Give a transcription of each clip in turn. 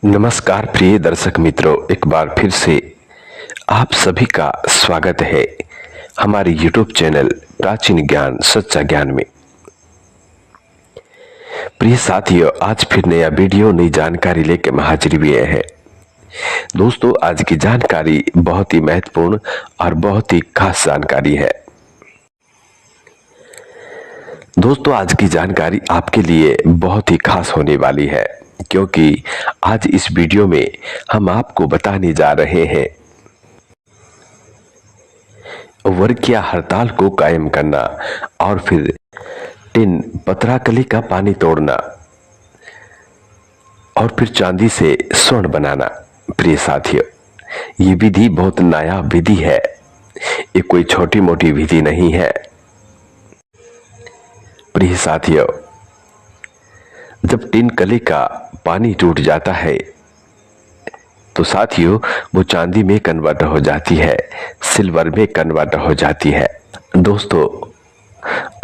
नमस्कार प्रिय दर्शक मित्रों, एक बार फिर से आप सभी का स्वागत है हमारे YouTube चैनल प्राचीन ज्ञान सच्चा ज्ञान में। प्रिय साथियों, आज फिर नया वीडियो नई जानकारी लेकर हाजिर हुए हैं। दोस्तों, आज की जानकारी बहुत ही महत्वपूर्ण और बहुत ही खास जानकारी है। दोस्तों, आज की जानकारी आपके लिए बहुत ही खास होने वाली है, क्योंकि आज इस वीडियो में हम आपको बताने जा रहे हैं वर्गीय हड़ताल को कायम करना और फिर टिन पतराकली का पानी तोड़ना और फिर चांदी से स्वर्ण बनाना। प्रिय साथियों, ये विधि बहुत नया विधि है, ये कोई छोटी मोटी विधि नहीं है। प्रिय साथियों, जब टिन कली का पानी टूट जाता है तो साथियों वो चांदी में कन्वर्ट हो जाती है, सिल्वर में कन्वर्ट हो जाती है। दोस्तों,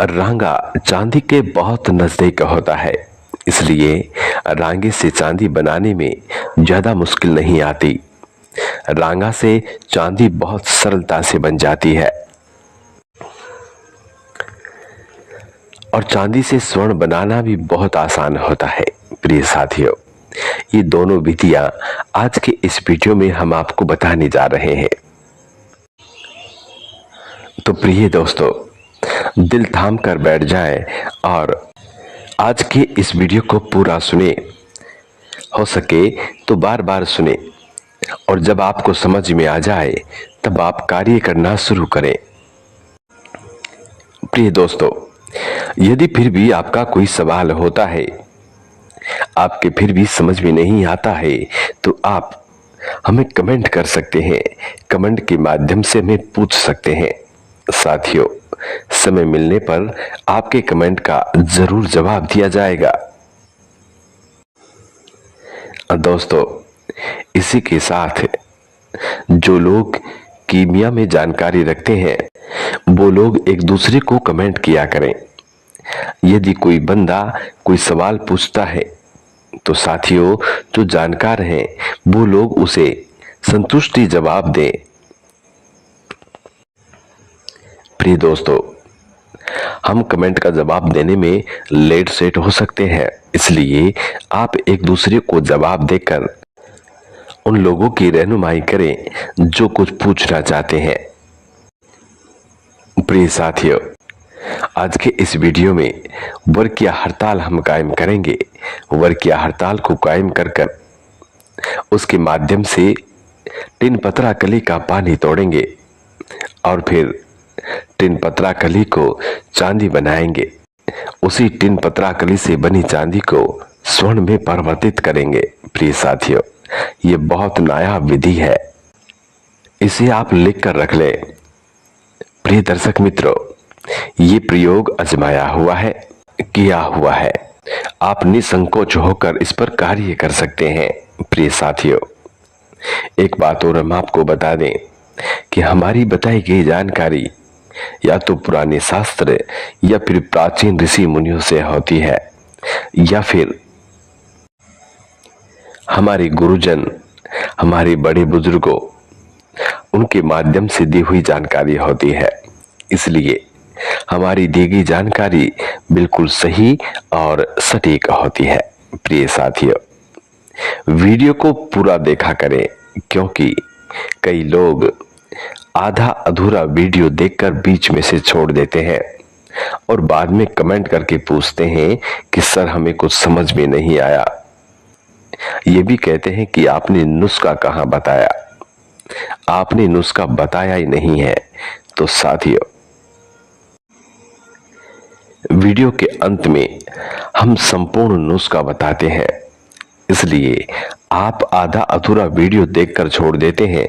रांगा चांदी के बहुत नजदीक होता है, इसलिए रांगे से चांदी बनाने में ज्यादा मुश्किल नहीं आती। रांगा से चांदी बहुत सरलता से बन जाती है और चांदी से स्वर्ण बनाना भी बहुत आसान होता है। प्रिय साथियों, ये दोनों विधियां आज के इस वीडियो में हम आपको बताने जा रहे हैं। तो प्रिय दोस्तों, दिल थाम कर बैठ जाएं और आज के इस वीडियो को पूरा सुने, हो सके तो बार बार सुने, और जब आपको समझ में आ जाए तब आप कार्य करना शुरू करें। प्रिय दोस्तों, यदि फिर भी आपका कोई सवाल होता है, आपके फिर भी समझ में नहीं आता है, तो आप हमें कमेंट कर सकते हैं। कमेंट के माध्यम से हमें पूछ सकते हैं। साथियों, समय मिलने पर आपके कमेंट का जरूर जवाब दिया जाएगा। दोस्तों, इसी के साथ जो लोग कीमिया में जानकारी रखते हैं वो लोग एक दूसरे को कमेंट किया करें। यदि कोई बंदा कोई सवाल पूछता है तो साथियों जो जानकार हैं वो लोग उसे संतुष्टि जवाब दें। प्रिय दोस्तों, हम कमेंट का जवाब देने में लेट सेट हो सकते हैं, इसलिए आप एक दूसरे को जवाब देकर उन लोगों की रहनुमाई करें जो कुछ पूछना चाहते हैं। प्रिय साथियों, आज के इस वीडियो में वर्गीय हड़ताल हम कायम करेंगे। वर्गीय हड़ताल को कायम कर उसके माध्यम से टिन पतराकली का पानी तोड़ेंगे और फिर टिन पतराकली को चांदी बनाएंगे। उसी टिन पतराकली से बनी चांदी को स्वर्ण में परिवर्तित करेंगे। प्रिय साथियों, ये बहुत नया विधि है, इसे आप लिख कर रख लें। प्रिय दर्शक मित्रों, ये प्रयोग आजमाया हुआ है, किया हुआ है। आप निसंकोच होकर इस पर कार्य कर सकते हैं। प्रिय साथियों, एक बात और हम आपको बता दें कि हमारी बताई गई जानकारी या तो पुराने शास्त्र या फिर प्राचीन ऋषि मुनियों से होती है, या फिर हमारे गुरुजन, हमारे बड़े बुजुर्गों, उनके माध्यम से दी हुई जानकारी होती है। इसलिए हमारी दी गई जानकारी बिल्कुल सही और सटीक होती है। प्रिय साथियों, वीडियो को पूरा देखा करें, क्योंकि कई लोग आधा अधूरा वीडियो देखकर बीच में से छोड़ देते हैं और बाद में कमेंट करके पूछते हैं कि सर हमें कुछ समझ में नहीं आया। ये भी कहते हैं कि आपने नुस्खा कहाँ बताया। आपने नुस्खा बताया ही नहीं है। तो साथियों, वीडियो के अंत में हम संपूर्ण नुस्खा बताते हैं, इसलिए आप आधा अधूरा वीडियो देखकर छोड़ देते हैं।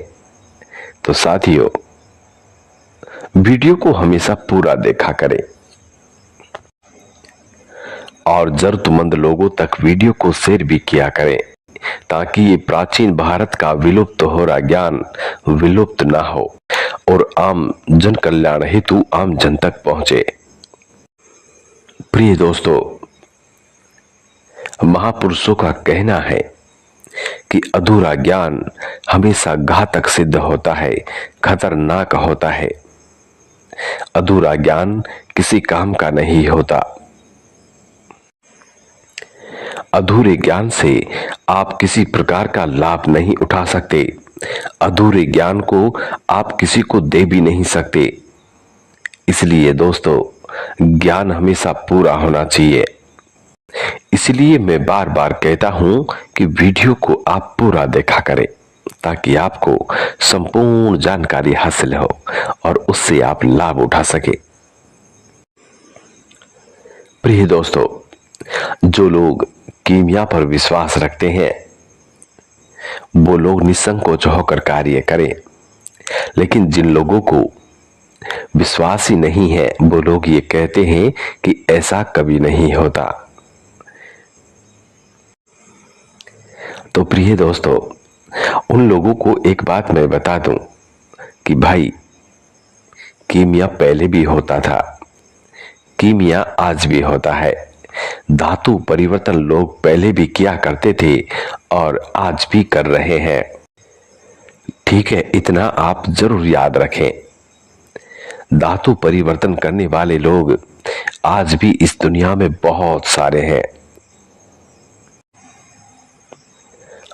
तो साथियों, वीडियो को हमेशा पूरा देखा करें और जरूरतमंद लोगों तक वीडियो को शेयर भी किया करें, ताकि ये प्राचीन भारत का विलुप्त हो रहा ज्ञान विलुप्त ना हो और आम जन कल्याण हेतु आम जन तक पहुंचे। प्रिय दोस्तों, महापुरुषों का कहना है कि अधूरा ज्ञान हमेशा घातक सिद्ध होता है, खतरनाक होता है। अधूरा ज्ञान किसी काम का नहीं होता। अधूरे ज्ञान से आप किसी प्रकार का लाभ नहीं उठा सकते। अधूरे ज्ञान को आप किसी को दे भी नहीं सकते। इसलिए दोस्तों, ज्ञान हमेशा पूरा होना चाहिए। इसलिए मैं बार बार कहता हूं कि वीडियो को आप पूरा देखा करें, ताकि आपको संपूर्ण जानकारी हासिल हो और उससे आप लाभ उठा सके। प्रिय दोस्तों, जो लोग कीमिया पर विश्वास रखते हैं वो लोग निसंकोच होकर कार्य करें, लेकिन जिन लोगों को विश्वास ही नहीं है वो लोग ये कहते हैं कि ऐसा कभी नहीं होता। तो प्रिय दोस्तों, उन लोगों को एक बात मैं बता दूं कि भाई, कीमिया पहले भी होता था, कीमिया आज भी होता है। धातु परिवर्तन लोग पहले भी किया करते थे और आज भी कर रहे हैं। ठीक है, इतना आप जरूर याद रखें। धातु परिवर्तन करने वाले लोग आज भी इस दुनिया में बहुत सारे हैं।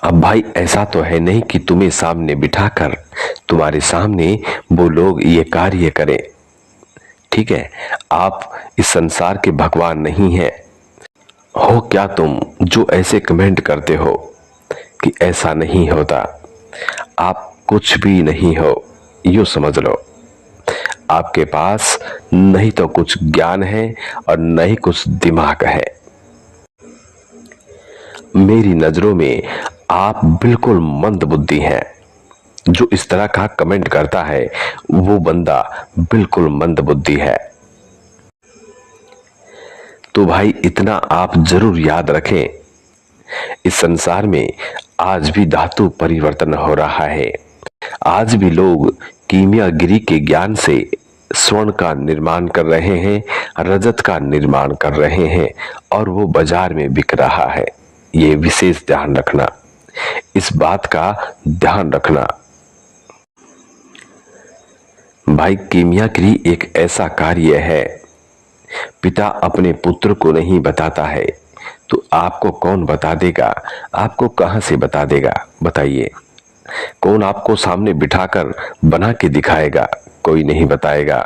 अब भाई, ऐसा तो है नहीं कि तुम्हें सामने बिठाकर तुम्हारे सामने वो लोग ये कार्य करें। ठीक है, आप इस संसार के भगवान नहीं हैं। हो क्या तुम जो ऐसे कमेंट करते हो कि ऐसा नहीं होता? आप कुछ भी नहीं हो, यूं समझ लो। आपके पास नहीं तो कुछ ज्ञान है और नहीं कुछ दिमाग है। मेरी नजरों में आप बिल्कुल मंद बुद्धि हैं। जो इस तरह का कमेंट करता है वो बंदा बिल्कुल मंद बुद्धि है। तो भाई, इतना आप जरूर याद रखें, इस संसार में आज भी धातु परिवर्तन हो रहा है। आज भी लोग कीमियागिरी के ज्ञान से स्वर्ण का निर्माण कर रहे हैं, रजत का निर्माण कर रहे हैं और वो बाजार में बिक रहा है। ये विशेष ध्यान रखना, इस बात का ध्यान रखना। भाई, कीमियागिरी एक ऐसा कार्य है, पिता अपने पुत्र को नहीं बताता है तो आपको कौन बता देगा? आपको कहां से बता देगा बताइए? कौन आपको सामने बिठाकर बना के दिखाएगा? कोई नहीं बताएगा।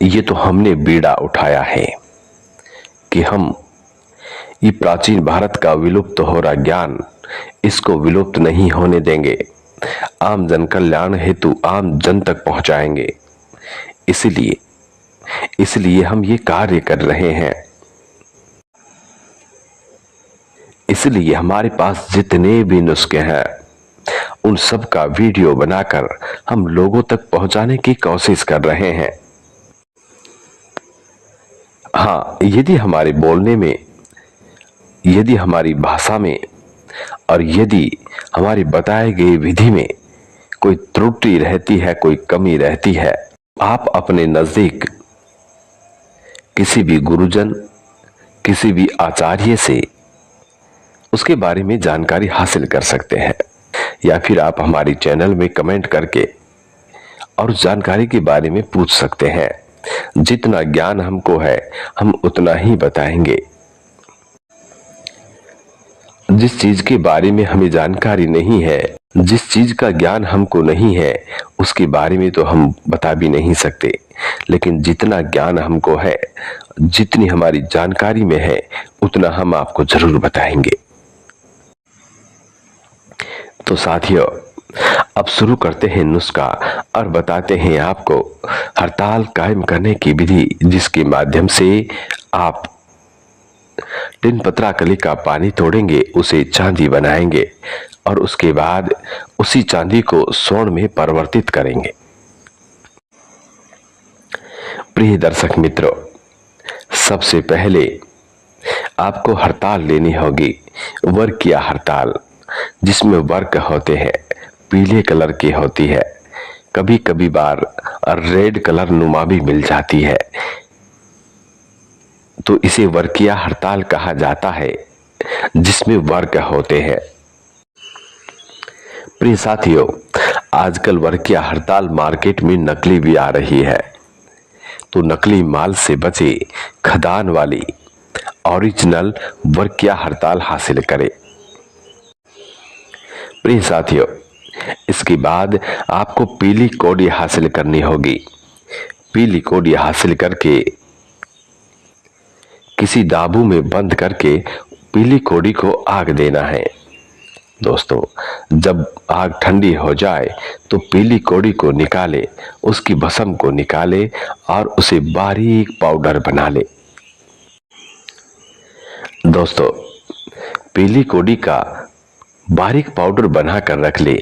ये तो हमने बीड़ा उठाया है कि हम ये प्राचीन भारत का विलुप्त हो रहा ज्ञान, इसको विलुप्त नहीं होने देंगे। आम जन कल्याण हेतु आम जन तक पहुंचाएंगे। इसलिए हम ये कार्य कर रहे हैं। इसलिए हमारे पास जितने भी नुस्खे हैं उन सब का वीडियो बनाकर हम लोगों तक पहुंचाने की कोशिश कर रहे हैं। हाँ, यदि हमारे बोलने में, यदि हमारी भाषा में और यदि हमारी बताए गई विधि में कोई त्रुटि रहती है, कोई कमी रहती है, आप अपने नजदीक किसी भी गुरुजन, किसी भी आचार्य से उसके बारे में जानकारी हासिल कर सकते हैं, या फिर आप हमारी चैनल में कमेंट करके और जानकारी के बारे में पूछ सकते हैं। जितना ज्ञान हमको है हम उतना ही बताएंगे। जिस चीज के बारे में हमें जानकारी नहीं है, जिस चीज का ज्ञान हमको नहीं है, उसके बारे में तो हम बता भी नहीं सकते। लेकिन जितना ज्ञान हमको है, जितनी हमारी जानकारी में है, उतना हम आपको जरूर बताएंगे। तो साथियों, अब शुरू करते हैं नुस्खा और बताते हैं आपको हड़ताल कायम करने की विधि, जिसके माध्यम से आप टिन पत्रा कली का पानी तोड़ेंगे, उसे चांदी बनाएंगे और उसके बाद उसी चांदी को स्वर्ण में परिवर्तित करेंगे। प्रिय दर्शक मित्रों, सबसे पहले आपको हड़ताल लेनी होगी, वर्क या हड़ताल, जिसमें वर्क होते हैं, पीले कलर की होती है, कभी कभी बार रेड कलर नुमा भी मिल जाती है, तो इसे वर्किया हड़ताल कहा जाता है। जिसमें वर्ग होते हैं। प्रिय साथियों, आजकल वर्गीय हड़ताल मार्केट में नकली भी आ रही है, तो नकली माल से बचे, खदान वाली ओरिजिनल वर्गीय हड़ताल हासिल करें। प्रिय साथियों, इसके बाद आपको पीली कोडी हासिल करनी होगी। पीली कोडी हासिल करके किसी दाबू में बंद करके पीली कोडी को आग देना है। दोस्तों, जब आग ठंडी हो जाए तो पीली कोडी को निकाले, उसकी भस्म को निकाले और उसे बारीक पाउडर बना ले। दोस्तों, पीली कोडी का बारीक पाउडर बनाकर रख ले।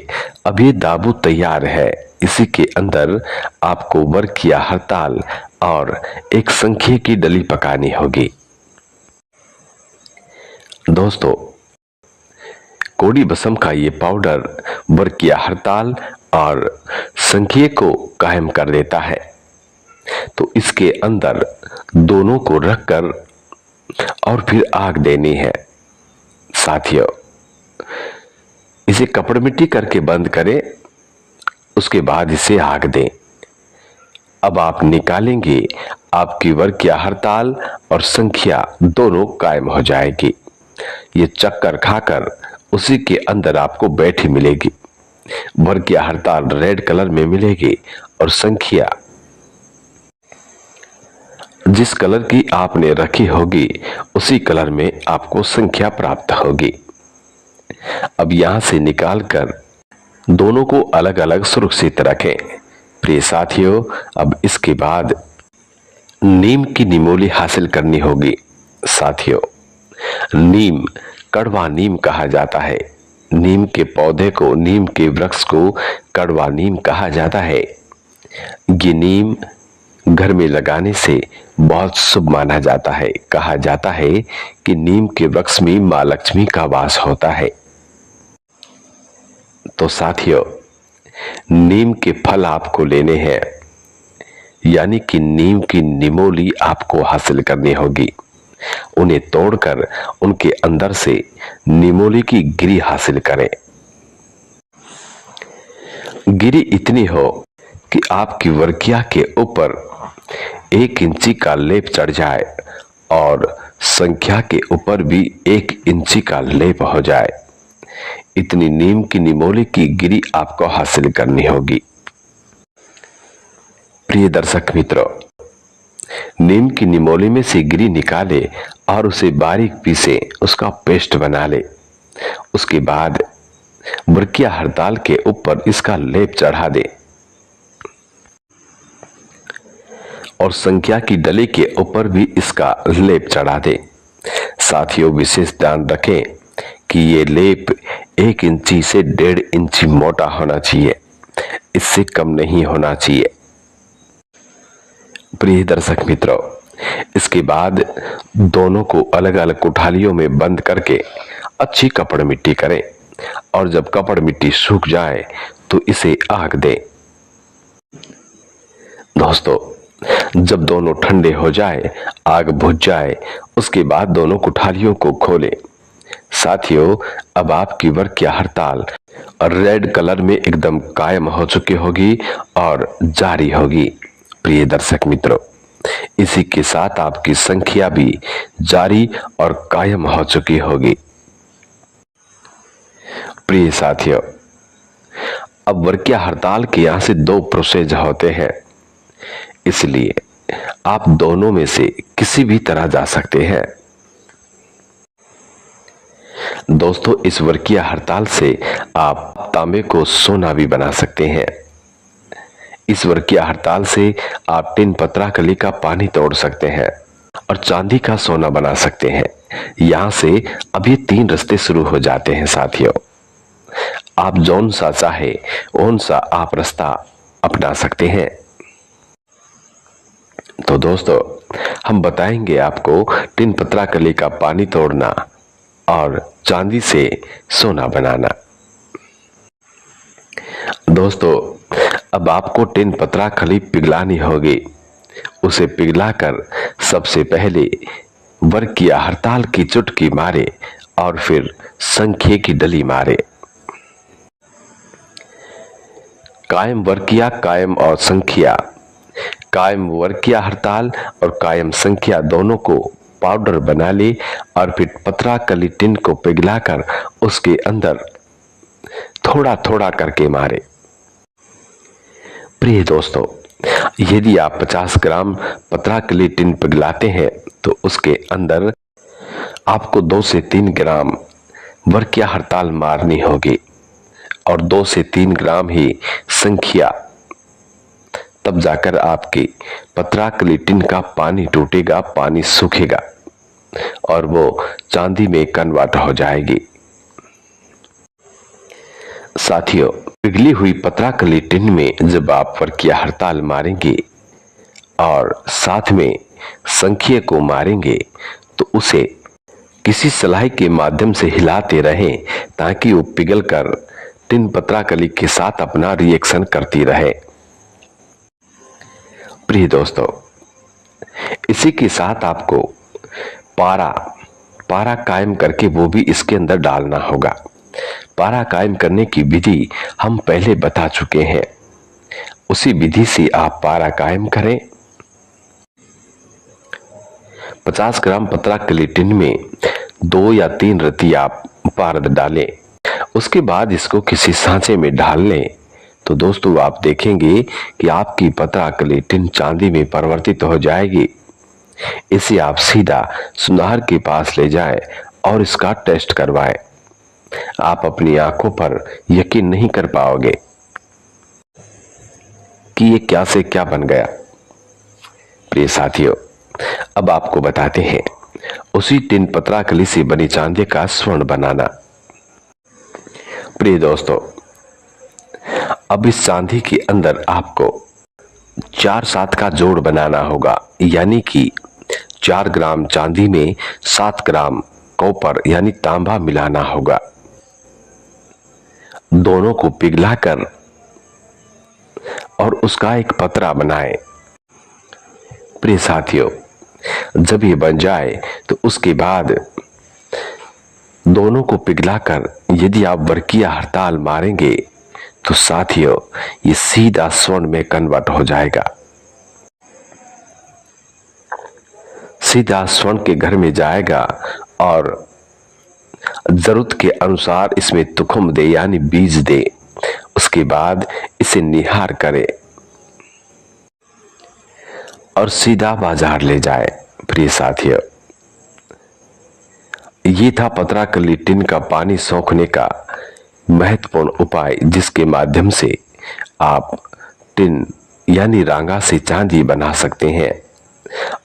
अब ये दाबू तैयार है। इसी के अंदर आपको वर्गीय हड़ताल और एक संख्या की डली पकानी होगी। दोस्तों, कोडी भस्म का ये पाउडर वर्गीय हड़ताल और संख्या को कायम कर देता है। तो इसके अंदर दोनों को रखकर और फिर आग देनी है। साथियों, इसे कपड़ मिट्टी करके बंद करें, उसके बाद इसे आग दें। अब आप निकालेंगे, आपकी वर्गीय हड़ताल और संख्या दोनों कायम हो जाएगी। ये चक्कर खाकर उसी के अंदर आपको बैठी मिलेगी। वर्गीय हड़ताल रेड कलर में मिलेगी और संख्या जिस कलर की आपने रखी होगी उसी कलर में आपको संख्या प्राप्त होगी। अब यहां से निकालकर दोनों को अलग अलग सुरक्षित रखें। प्रिय साथियों, अब इसके बाद नीम की निमोली हासिल करनी होगी। साथियों, नीम कड़वा नीम कहा जाता है। नीम के पौधे को, नीम के वृक्ष को कड़वा नीम कहा जाता है। ये नीम घर में लगाने से बहुत शुभ माना जाता है। कहा जाता है कि नीम के वृक्ष में मां लक्ष्मी का वास होता है। तो साथियों, नीम के फल आपको लेने हैं, यानी कि नीम की निमोली आपको हासिल करनी होगी। उन्हें तोड़कर उनके अंदर से निमोली की गिरी हासिल करें। गिरी इतनी हो कि आपकी वर्गीय के ऊपर 1 इंची का लेप चढ़ जाए और संख्या के ऊपर भी 1 इंची का लेप हो जाए। इतनी नीम की निमोली की गिरी आपको हासिल करनी होगी। प्रिय दर्शक मित्रों, नीम की निमोली में से गिरी निकाले और उसे बारीक पीसे, उसका पेस्ट बना ले। उसके बाद वर्गीय हड़ताल के ऊपर इसका लेप चढ़ा दे और संख्या की डली के ऊपर भी इसका लेप चढ़ा दे। साथियों, विशेष ध्यान रखें कि ये लेप 1 इंची से 1.5 इंची मोटा होना चाहिए, इससे कम नहीं होना चाहिए। प्रिय दर्शक मित्रों, इसके बाद दोनों को अलग अलग कोठालियों में बंद करके अच्छी कपड़ मिट्टी करें और जब कपड़ मिट्टी सूख जाए तो इसे आग दें। दोस्तों, जब दोनों ठंडे हो जाए, आग बुझ जाए, उसके बाद दोनों कोठालियों को खोलें। साथियों, अब आपकी वर्गीय हड़ताल रेड कलर में एकदम कायम हो चुकी होगी और जारी होगी। प्रिय दर्शक मित्रों, इसी के साथ आपकी संख्या भी जारी और कायम हो चुकी होगी। प्रिय साथियों, अब वर्गीय हड़ताल के यहां से 2 प्रोसेस होते हैं, इसलिए आप दोनों में से किसी भी तरह जा सकते हैं। दोस्तों, इस वर्गीय हड़ताल से आप तांबे को सोना भी बना सकते हैं। इस वर्गीय हड़ताल से आप टिन पत्राकली का पानी तोड़ सकते हैं और चांदी का सोना बना सकते हैं। यहां से अब ये 3 रास्ते शुरू हो जाते हैं। साथियों, आप जौन सा चाहे कौन सा आप रास्ता अपना सकते हैं। तो दोस्तों, हम बताएंगे आपको टिन पत्राकली का पानी तोड़ना और चांदी से सोना बनाना। दोस्तों, अब आपको टिन पत्राकली पिघलानी होगी। उसे पिघलाकर सबसे पहले वर्गीय हड़ताल की चुटकी मारे और फिर संख्या की डली मारे। कायम वर्किया, कायम और संख्या, कायम वर्किया हड़ताल और कायम संख्या दोनों को पाउडर बना ले और फिर पतराकली टिन को पिघलाकर उसके अंदर थोड़ा थोड़ा करके मारे। प्रिय दोस्तों, यदि आप 50 ग्राम पतराकली टिन पिघलाते हैं तो उसके अंदर आपको 2 से 3 ग्राम वर्किया हड़ताल मारनी होगी और 2 से 3 ग्राम ही संख्या। तब जाकर आपकी पतराकली टिन का पानी टूटेगा, पानी सूखेगा और वो चांदी में कन्वर्ट हो जाएगी। साथियों, पिघली हुई पतराकली टिन में जब आप वर्किया हड़ताल मारेंगे और साथ में संख्या को मारेंगे तो उसे किसी सलाई के माध्यम से हिलाते रहें ताकि वो पिघलकर टिन पतराकली के साथ अपना रिएक्शन करती रहे। प्रिय दोस्तों, इसी के साथ आपको पारा कायम करके वो भी इसके अंदर डालना होगा। पारा कायम करने की विधि हम पहले बता चुके हैं, उसी विधि से आप पारा कायम करें। 50 ग्राम पतराकली टिन में 2 या 3 रत्ती आप पारद डालें। उसके बाद इसको किसी सांचे में ढाल लें तो दोस्तों आप देखेंगे कि आपकी पतराकली टिन चांदी में परिवर्तित हो जाएगी। इसे आप सीधा सुनार के पास ले जाएं और इसका टेस्ट करवाएं। आप अपनी आंखों पर यकीन नहीं कर पाओगे कि ये क्या से क्या बन गया। प्रिय साथियों, अब आपको बताते हैं उसी टिन पतराकली से बनी चांदी का स्वर्ण बनाना। प्रिय दोस्तों, अब इस चांदी के अंदर आपको 4-7 का जोड़ बनाना होगा, यानी कि 4 ग्राम चांदी में 7 ग्राम कॉपर यानी तांबा मिलाना होगा। दोनों को पिघलाकर और उसका एक पतरा बनाएं। प्रिय साथियों, जब ये बन जाए तो उसके बाद दोनों को पिघलाकर यदि आप वर्किया हड़ताल मारेंगे तो साथियों ये सीधा स्वर्ण में कन्वर्ट हो जाएगा। सीधा स्वर्ण के घर में जाएगा और जरूरत के अनुसार इसमें तुखम दे यानी बीज दे। उसके बाद इसे निहार करे और सीधा बाजार ले जाए। प्रिय साथियों, ये था पतराकली टिन का पानी सोखने का महत्वपूर्ण उपाय, जिसके माध्यम से आप टिन यानी रांगा से चांदी बना सकते हैं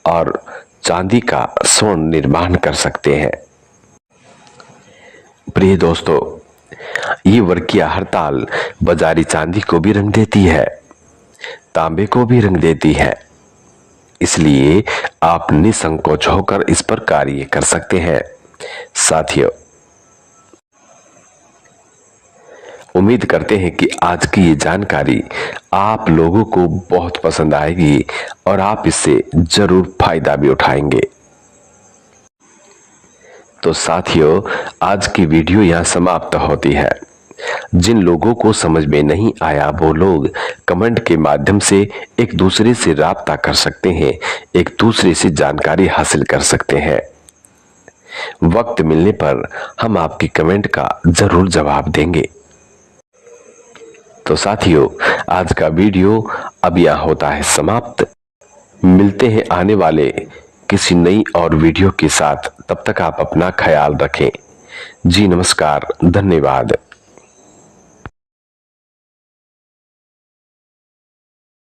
और चांदी का स्वर्ण निर्माण कर सकते हैं। प्रिय दोस्तों, ये वर्किया हड़ताल बाजारी चांदी को भी रंग देती है, तांबे को भी रंग देती है, इसलिए आप निसंकोच होकर इस पर कार्य कर सकते हैं। साथियों, उम्मीद करते हैं कि आज की ये जानकारी आप लोगों को बहुत पसंद आएगी और आप इससे जरूर फायदा भी उठाएंगे। तो साथियों, आज की वीडियो यहाँ समाप्त होती है। जिन लोगों को समझ में नहीं आया वो लोग कमेंट के माध्यम से एक दूसरे से राब्ता कर सकते हैं, एक दूसरे से जानकारी हासिल कर सकते हैं। वक्त मिलने पर हम आपकी कमेंट का जरूर जवाब देंगे। तो साथियों, आज का वीडियो अब यहाँ होता है समाप्त। मिलते हैं आने वाले किसी नई और वीडियो के साथ। तब तक आप अपना ख्याल रखें। जी नमस्कार, धन्यवाद।